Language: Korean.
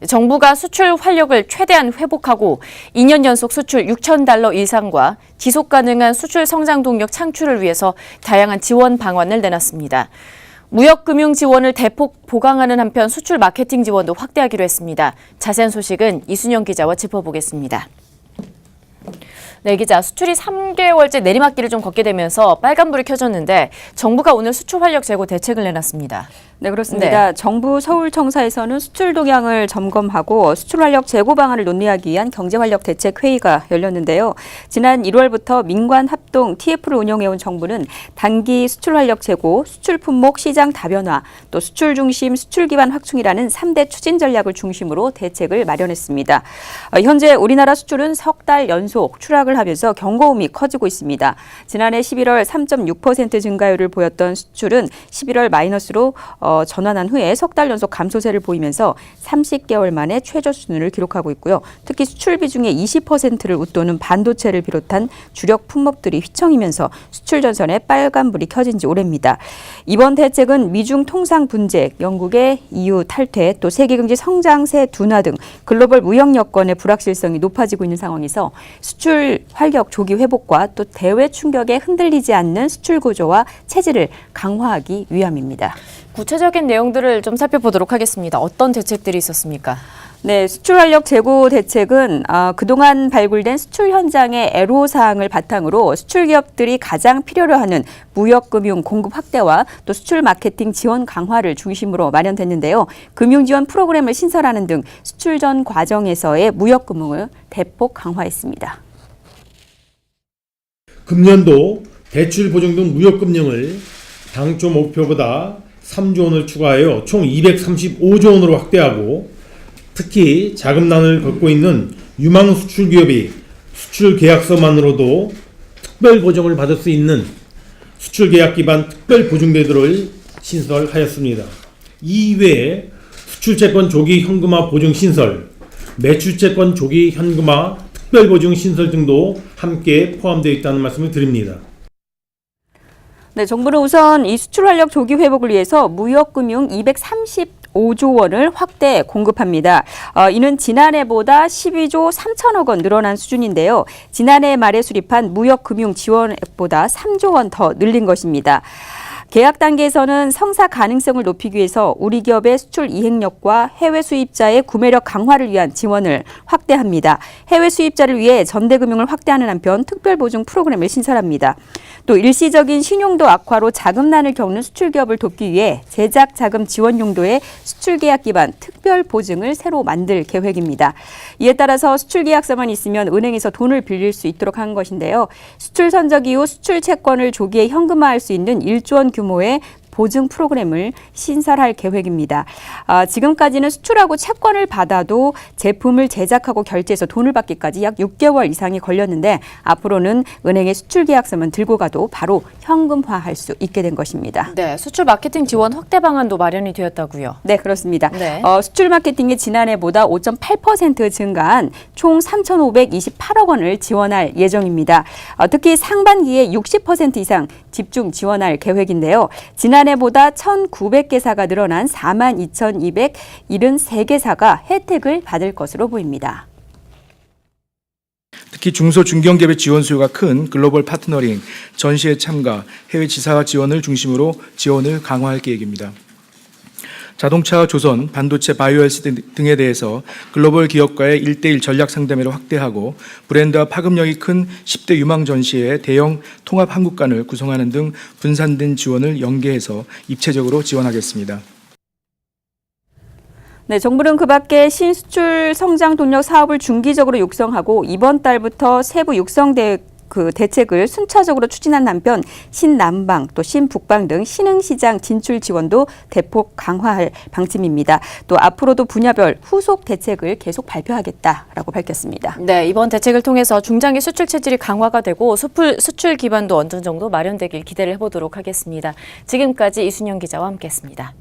정부가 수출 활력을 최대한 회복하고 2년 연속 수출 6천 달러 이상과 지속 가능한 수출 성장 동력 창출을 위해서 다양한 지원 방안을 내놨습니다. 무역금융 지원을 대폭 보강하는 한편 수출 마케팅 지원도 확대하기로 했습니다. 자세한 소식은 이순영 기자와 짚어보겠습니다. 네, 기자. 수출이 3개월째 내리막길을 좀 걷게 되면서 빨간불이 켜졌는데 정부가 오늘 수출 활력 제고 대책을 내놨습니다. 네, 그렇습니다. 네. 정부 서울청사에서는 수출 동향을 점검하고 수출 활력 재고 방안을 논의하기 위한 경제활력 대책 회의가 열렸는데요. 지난 1월부터 민관 합동 TF를 운영해온 정부는 단기 수출 활력 재고, 수출 품목 시장 다변화, 또 수출 중심 수출 기반 확충이라는 3대 추진 전략을 중심으로 대책을 마련했습니다. 현재 우리나라 수출은 석 달 연속 추락을 하면서 경고음이 커지고 있습니다. 지난해 11월 3.6% 증가율을 보였던 수출은 11월 마이너스로 전환한 후에 석 달 연속 감소세를 보이면서 30개월 만에 최저 수준을 기록하고 있고요. 특히 수출 비중의 20%를 웃도는 반도체를 비롯한 주력 품목들이 휘청이면서 수출 전선에 빨간불이 켜진 지 오래입니다. 이번 대책은 미중 통상 분쟁, 영국의 EU 탈퇴, 또 세계 경제 성장세 둔화 등 글로벌 무역 여건의 불확실성이 높아지고 있는 상황에서 수출 활력 조기 회복과 또 대외 충격에 흔들리지 않는 수출 구조와 체질을 강화하기 위함입니다. 구체적인 내용들을 좀 살펴보도록 하겠습니다. 어떤 대책들이 있었습니까? 네, 수출 활력 재고 대책은 그동안 발굴된 수출 현장의 애로사항을 바탕으로 수출 기업들이 가장 필요로 하는 무역금융 공급 확대와 또 수출 마케팅 지원 강화를 중심으로 마련됐는데요. 금융지원 프로그램을 신설하는 등 수출 전 과정에서의 무역금융을 대폭 강화했습니다. 금년도 대출 보증 등 무역금융을 당초 목표보다 3조 원을 추가하여 총 235조 원으로 확대하고 특히 자금난을 겪고 있는 유망 수출 기업이 수출 계약서만으로도 특별 보증을 받을 수 있는 수출 계약 기반 특별 보증제도를 신설하였습니다. 이외에 수출 채권 조기 현금화 보증 신설, 매출 채권 조기 현금화 특별 보증 신설 등도 함께 포함되어 있다는 말씀을 드립니다. 네, 정부는 우선 이 수출 활력 조기 회복을 위해서 무역금융 235조 원을 확대 공급합니다. 이는 지난해보다 12조 3천억 원 늘어난 수준인데요. 지난해 말에 수립한 무역금융 지원액보다 3조 원 더 늘린 것입니다. 계약 단계에서는 성사 가능성을 높이기 위해서 우리 기업의 수출 이행력과 해외 수입자의 구매력 강화를 위한 지원을 확대합니다. 해외 수입자를 위해 전대금융을 확대하는 한편 특별보증 프로그램을 신설합니다. 또 일시적인 신용도 악화로 자금난을 겪는 수출 기업을 돕기 위해 제작 자금 지원 용도의 수출 계약 기반 특별 보증을 새로 만들 계획입니다. 이에 따라서 수출 계약서만 있으면 은행에서 돈을 빌릴 수 있도록 한 것인데요. 수출 선적 이후 수출 채권을 조기에 현금화할 수 있는 1조 원 규모의 보증 프로그램을 신설할 계획입니다. 지금까지는 수출하고 채권을 받아도 제품을 제작하고 결제해서 돈을 받기까지 약 6개월 이상이 걸렸는데 앞으로는 은행에 수출 계약서만 들고 가도 바로 현금화할 수 있게 된 것입니다. 네, 수출 마케팅 지원 확대 방안도 마련이 되었다고요? 네, 그렇습니다. 네. 수출 마케팅이 지난해보다 5.8% 증가한 총 3,528억 원을 지원할 예정입니다. 특히 상반기에 60% 이상 집중 지원할 계획인데요. 지난해보다 1,900개사가 늘어난 42,273개사가 혜택을 받을 것으로 보입니다. 특히 중소 중견기업의 지원 수요가 큰 글로벌 파트너링, 전시회 참가, 해외 지사 지원을 중심으로 지원을 강화할 계획입니다. 자동차, 조선, 반도체, 바이오헬스 등에 대해서 글로벌 기업과의 1:1 전략 상담회를 확대하고 브랜드와 파급력이 큰 10대 유망 전시회의 대형 통합 한국관을 구성하는 등 분산된 지원을 연계해서 입체적으로 지원하겠습니다. 네, 정부는 그밖에 신수출 성장 동력 사업을 중기적으로 육성하고 이번 달부터 세부 대책을 순차적으로 추진한 한편 신남방 또 신북방 등 신흥시장 진출 지원도 대폭 강화할 방침입니다. 또 앞으로도 분야별 후속 대책을 계속 발표하겠다라고 밝혔습니다. 네, 이번 대책을 통해서 중장기 수출 체질이 강화가 되고 수출 기반도 어느 정도 마련되길 기대를 해보도록 하겠습니다. 지금까지 이순영 기자와 함께했습니다.